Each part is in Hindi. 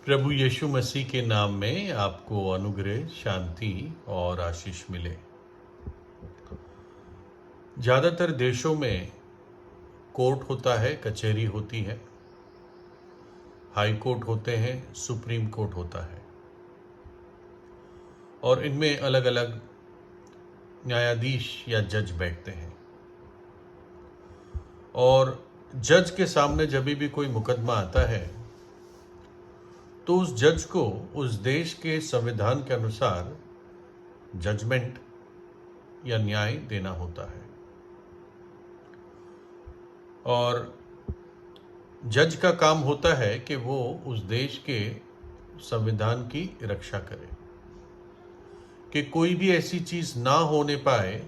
प्रभु यीशु मसीह के नाम में आपको अनुग्रह, शांति और आशीष मिले। ज़्यादातर देशों में कोर्ट होता है, कचहरी होती है, हाई कोर्ट होते हैं, सुप्रीम कोर्ट होता है और इनमें अलग अलग न्यायाधीश या जज बैठते हैं। और जज के सामने जब भी कोई मुकदमा आता है तो उस जज को उस देश के संविधान के अनुसार जजमेंट या न्याय देना होता है। और जज का काम होता है कि वो उस देश के संविधान की रक्षा करे कि कोई भी ऐसी चीज़ ना होने पाए,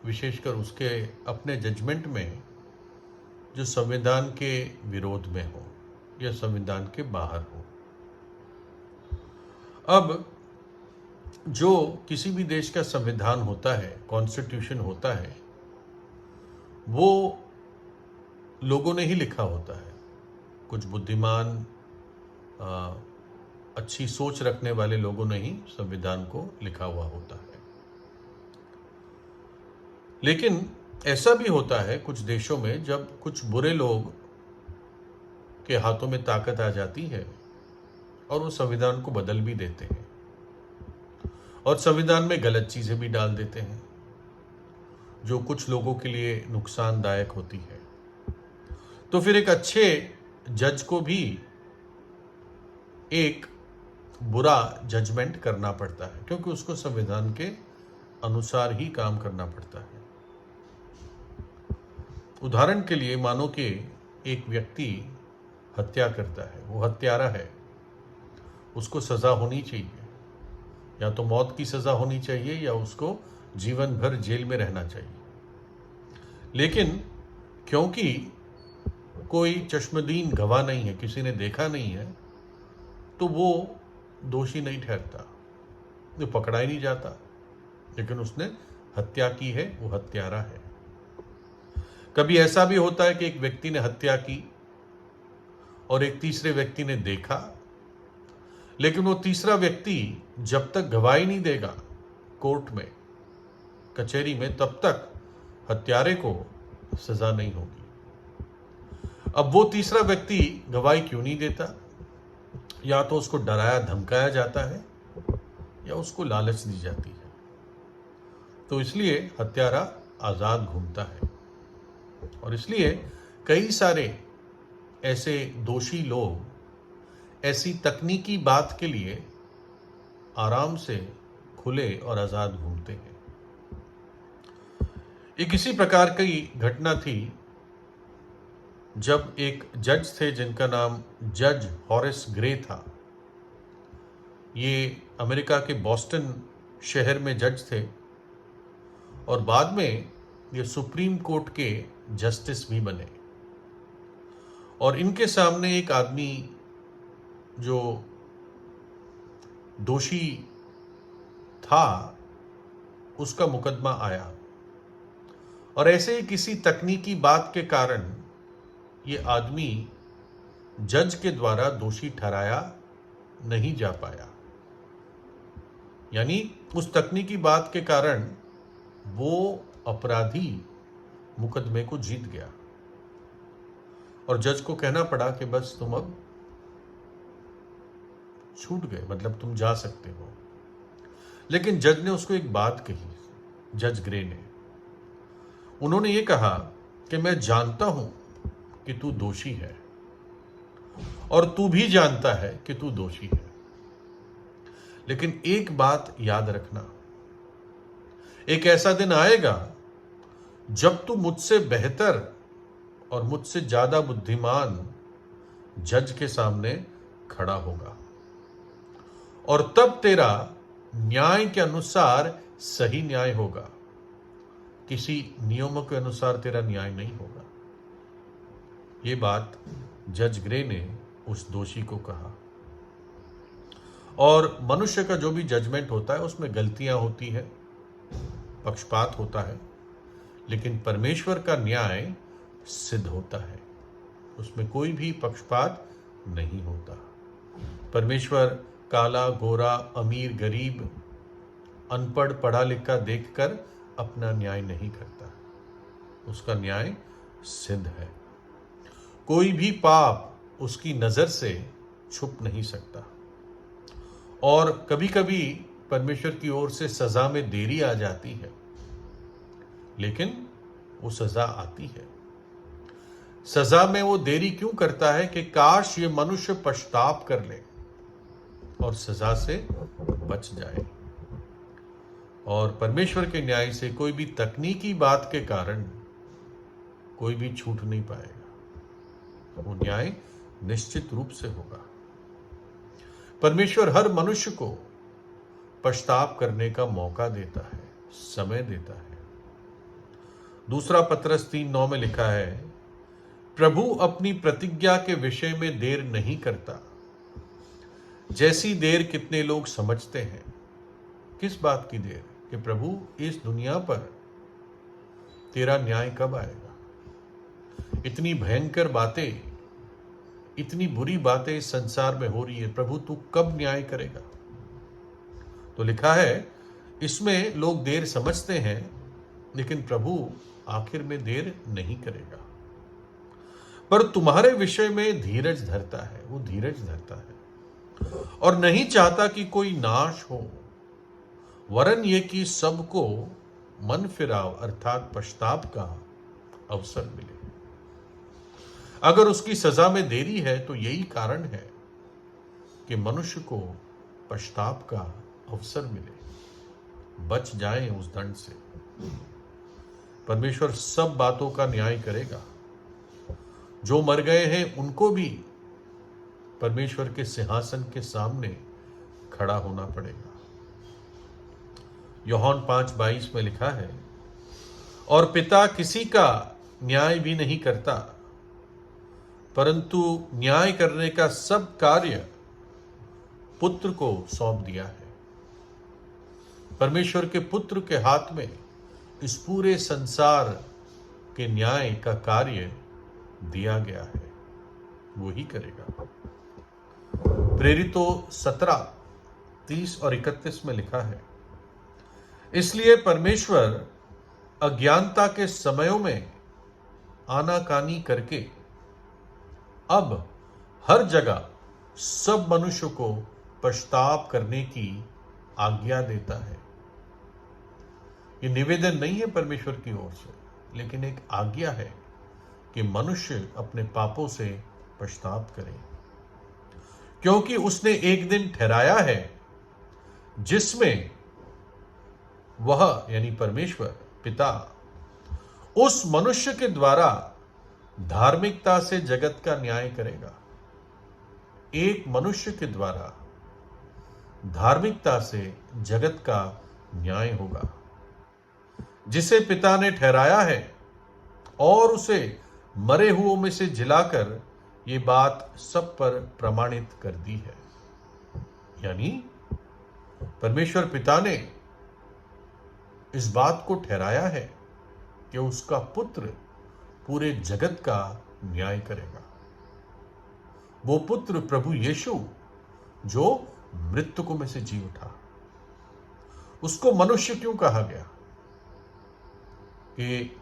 विशेषकर उसके अपने जजमेंट में, जो संविधान के विरोध में हो या संविधान के बाहर हो। अब जो किसी भी देश का संविधान होता है, कॉन्स्टिट्यूशन होता है, वो लोगों ने ही लिखा होता है। कुछ बुद्धिमान, अच्छी सोच रखने वाले लोगों ने ही संविधान को लिखा हुआ होता है। लेकिन ऐसा भी होता है कुछ देशों में, जब कुछ बुरे लोग के हाथों में ताकत आ जाती है और वो संविधान को बदल भी देते हैं और संविधान में गलत चीज़ें भी डाल देते हैं जो कुछ लोगों के लिए नुकसानदायक होती है। तो फिर एक अच्छे जज को भी एक बुरा जजमेंट करना पड़ता है, क्योंकि उसको संविधान के अनुसार ही काम करना पड़ता है। उदाहरण के लिए मानो कि एक व्यक्ति हत्या करता है, वो हत्यारा है, उसको सज़ा होनी चाहिए, या तो मौत की सज़ा होनी चाहिए या उसको जीवन भर जेल में रहना चाहिए। लेकिन क्योंकि कोई चश्मदीन गवाह नहीं है, किसी ने देखा नहीं है, तो वो दोषी नहीं ठहरता, वो पकड़ा ही नहीं जाता। लेकिन उसने हत्या की है, वो हत्यारा है। कभी ऐसा भी होता है कि एक व्यक्ति ने हत्या की और एक तीसरे व्यक्ति ने देखा, लेकिन वो तीसरा व्यक्ति जब तक गवाही नहीं देगा कोर्ट में, कचहरी में, तब तक हत्यारे को सजा नहीं होगी। अब वो तीसरा व्यक्ति गवाही क्यों नहीं देता? या तो उसको डराया धमकाया जाता है या उसको लालच दी जाती है। तो इसलिए हत्यारा आज़ाद घूमता है। और इसलिए कई सारे ऐसे दोषी लोग ऐसी तकनीकी बात के लिए आराम से खुले और आज़ाद घूमते हैं। एक इसी प्रकार की घटना थी जब एक जज थे जिनका नाम जज हॉरेस ग्रे था। ये अमेरिका के बॉस्टन शहर में जज थे और बाद में ये सुप्रीम कोर्ट के जस्टिस भी बने। और इनके सामने एक आदमी जो दोषी था, उसका मुकदमा आया और ऐसे ही किसी तकनीकी बात के कारण ये आदमी जज के द्वारा दोषी ठहराया नहीं जा पाया। यानी उस तकनीकी बात के कारण वो अपराधी मुकदमे को जीत गया और जज को कहना पड़ा कि बस तुम अब छूट गए, मतलब तुम जा सकते हो। लेकिन जज ने उसको एक बात कही, जज ग्रे ने। उन्होंने ये कहा कि मैं जानता हूं कि तू दोषी है और तू भी जानता है कि तू दोषी है, लेकिन एक बात याद रखना, एक ऐसा दिन आएगा जब तू मुझसे बेहतर और मुझसे ज्यादा बुद्धिमान जज के सामने खड़ा होगा और तब तेरा न्याय के अनुसार सही न्याय होगा, किसी नियमों के अनुसार तेरा न्याय नहीं होगा। ये बात जज ग्रे ने उस दोषी को कहा। और मनुष्य का जो भी जजमेंट होता है उसमें गलतियां होती है, पक्षपात होता है, लेकिन परमेश्वर का न्याय सिद्ध होता है, उसमें कोई भी पक्षपात नहीं होता। परमेश्वर काला गोरा, अमीर गरीब, अनपढ़ पढ़ा लिखा देखकर अपना न्याय नहीं करता। उसका न्याय सिद्ध है। कोई भी पाप उसकी नजर से छुप नहीं सकता। और कभी कभी परमेश्वर की ओर से सजा में देरी आ जाती है, लेकिन वो सजा आती है। सजा में वो देरी क्यों करता है कि काश ये मनुष्य पश्चाताप कर ले और सजा से बच जाए। और परमेश्वर के न्याय से कोई भी तकनीकी बात के कारण कोई भी छूट नहीं पाएगा। वो न्याय निश्चित रूप से होगा। परमेश्वर हर मनुष्य को पश्चाताप करने का मौका देता है, समय देता है। दूसरा पत्रस 3:9 में लिखा है, प्रभु अपनी प्रतिज्ञा के विषय में देर नहीं करता, जैसी देर कितने लोग समझते हैं। किस बात की देर? कि प्रभु इस दुनिया पर तेरा न्याय कब आएगा। इतनी भयंकर बातें, इतनी बुरी बातें इस संसार में हो रही है, प्रभु तू कब न्याय करेगा। तो लिखा है इसमें लोग देर समझते हैं, लेकिन प्रभु आखिर में देर नहीं करेगा। पर तुम्हारे विषय में धीरज धरता है, वो धीरज धरता है और नहीं चाहता कि कोई नाश हो, वरन ये कि सबको मन फिराव अर्थात पश्चाताप का अवसर मिले। अगर उसकी सजा में देरी है तो यही कारण है कि मनुष्य को पश्चाताप का अवसर मिले, बच जाए उस दंड से। परमेश्वर सब बातों का न्याय करेगा। जो मर गए हैं उनको भी परमेश्वर के सिंहासन के सामने खड़ा होना पड़ेगा। यूहन्ना 5:22 में लिखा है, और पिता किसी का न्याय भी नहीं करता, परंतु न्याय करने का सब कार्य पुत्र को सौंप दिया है। परमेश्वर के पुत्र के हाथ में इस पूरे संसार के न्याय का कार्य दिया गया है, वो ही करेगा। प्रेरितों 17:30 और 31 में लिखा है, इसलिए परमेश्वर अज्ञानता के समयों में आनाकानी करके अब हर जगह सब मनुष्य को पश्चाताप करने की आज्ञा देता है। ये निवेदन नहीं है परमेश्वर की ओर से, लेकिन एक आज्ञा है कि मनुष्य अपने पापों से पश्चाताप करे, क्योंकि उसने एक दिन ठहराया है जिसमें वह यानी परमेश्वर पिता उस मनुष्य के द्वारा धार्मिकता से जगत का न्याय करेगा। एक मनुष्य के द्वारा धार्मिकता से जगत का न्याय होगा, जिसे पिता ने ठहराया है और उसे मरे हुओं में से जिलाकर ये बात सब पर प्रमाणित कर दी है। यानी परमेश्वर पिता ने इस बात को ठहराया है कि उसका पुत्र पूरे जगत का न्याय करेगा। वो पुत्र प्रभु यीशु जो मृतकों में से जी उठा। उसको मनुष्य क्यों कहा गया? कि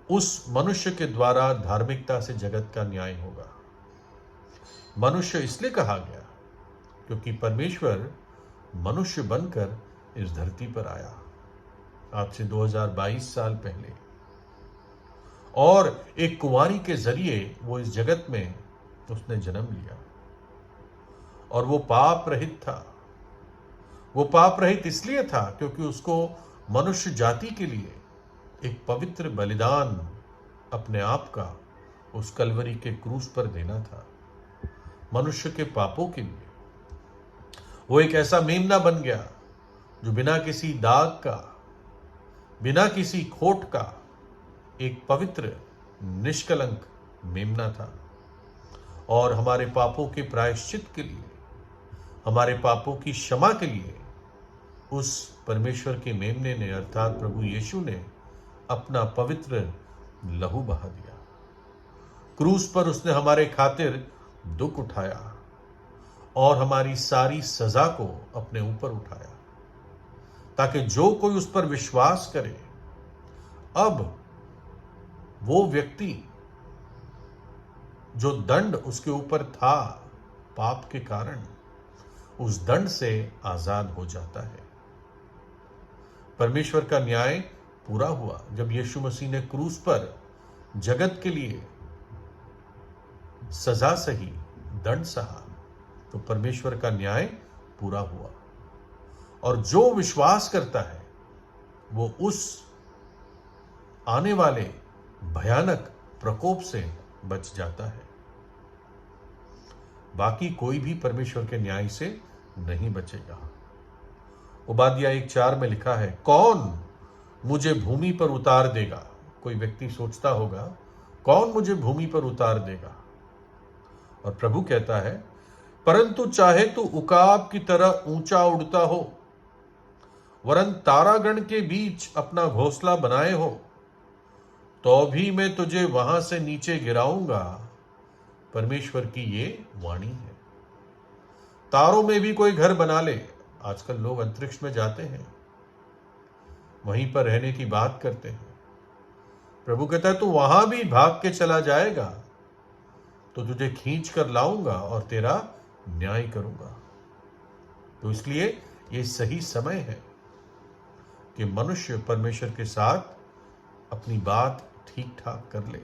उस मनुष्य के द्वारा धार्मिकता से जगत का न्याय होगा। मनुष्य इसलिए कहा गया क्योंकि परमेश्वर मनुष्य बनकर इस धरती पर आया आज से 2022 साल पहले, और एक कुंवारी के जरिए वो इस जगत में उसने जन्म लिया। और वो पाप रहित था। वो पाप रहित इसलिए था क्योंकि उसको मनुष्य जाति के लिए एक पवित्र बलिदान अपने आप का उस कलवरी के क्रूस पर देना था। मनुष्य के पापों के लिए वो एक ऐसा मेमना बन गया जो बिना किसी दाग का, बिना किसी खोट का एक पवित्र निष्कलंक मेमना था। और हमारे पापों के प्रायश्चित के लिए, हमारे पापों की क्षमा के लिए उस परमेश्वर के मेमने ने अर्थात प्रभु यीशु ने अपना पवित्र लहू बहा दिया। क्रूस पर उसने हमारे खातिर दुख उठाया और हमारी सारी सजा को अपने ऊपर उठाया, ताकि जो कोई उस पर विश्वास करे, अब वो व्यक्ति जो दंड उसके ऊपर था पाप के कारण, उस दंड से आजाद हो जाता है। परमेश्वर का न्याय पूरा हुआ जब यीशु मसीह ने क्रूस पर जगत के लिए सजा सही, दंड सहा, तो परमेश्वर का न्याय पूरा हुआ। और जो विश्वास करता है वो उस आने वाले भयानक प्रकोप से बच जाता है। बाकी कोई भी परमेश्वर के न्याय से नहीं बचेगा। उबादिया 1:4 में लिखा है, कौन मुझे भूमि पर उतार देगा। कोई व्यक्ति सोचता होगा, कौन मुझे भूमि पर उतार देगा। और प्रभु कहता है, परंतु चाहे तू उकाब की तरह ऊंचा उड़ता हो, वरन तारागण के बीच अपना घोंसला बनाए हो, तो भी मैं तुझे वहां से नीचे गिराऊंगा। परमेश्वर की ये वाणी है। तारों में भी कोई घर बना ले। आजकल लोग अंतरिक्ष में जाते हैं, वहीं पर रहने की बात करते हैं। प्रभु कहता है, तू वहां भी भाग के चला जाएगा तो तुझे खींच कर लाऊंगा और तेरा न्याय करूंगा। तो इसलिए ये सही समय है कि मनुष्य परमेश्वर के साथ अपनी बात ठीक ठाक कर ले,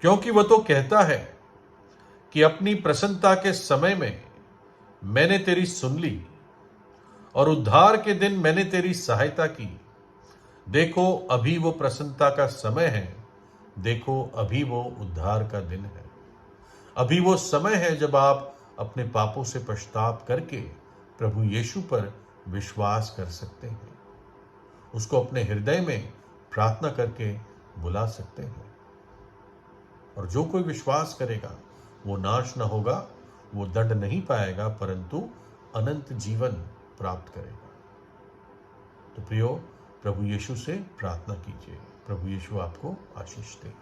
क्योंकि वह तो कहता है कि अपनी प्रसन्नता के समय में मैंने तेरी सुन ली और उद्धार के दिन मैंने तेरी सहायता की। देखो अभी वो प्रसन्नता का समय है, देखो अभी वो उद्धार का दिन है। अभी वो समय है जब आप अपने पापों से पश्चाताप करके प्रभु यीशु पर विश्वास कर सकते हैं, उसको अपने हृदय में प्रार्थना करके बुला सकते हैं। और जो कोई विश्वास करेगा वो नाश न होगा, वो दंड नहीं पाएगा, परंतु अनंत जीवन प्राप्त करेगा। तो प्रियो, प्रभु यीशु से प्रार्थना कीजिए। प्रभु यीशु आपको आशीष दे।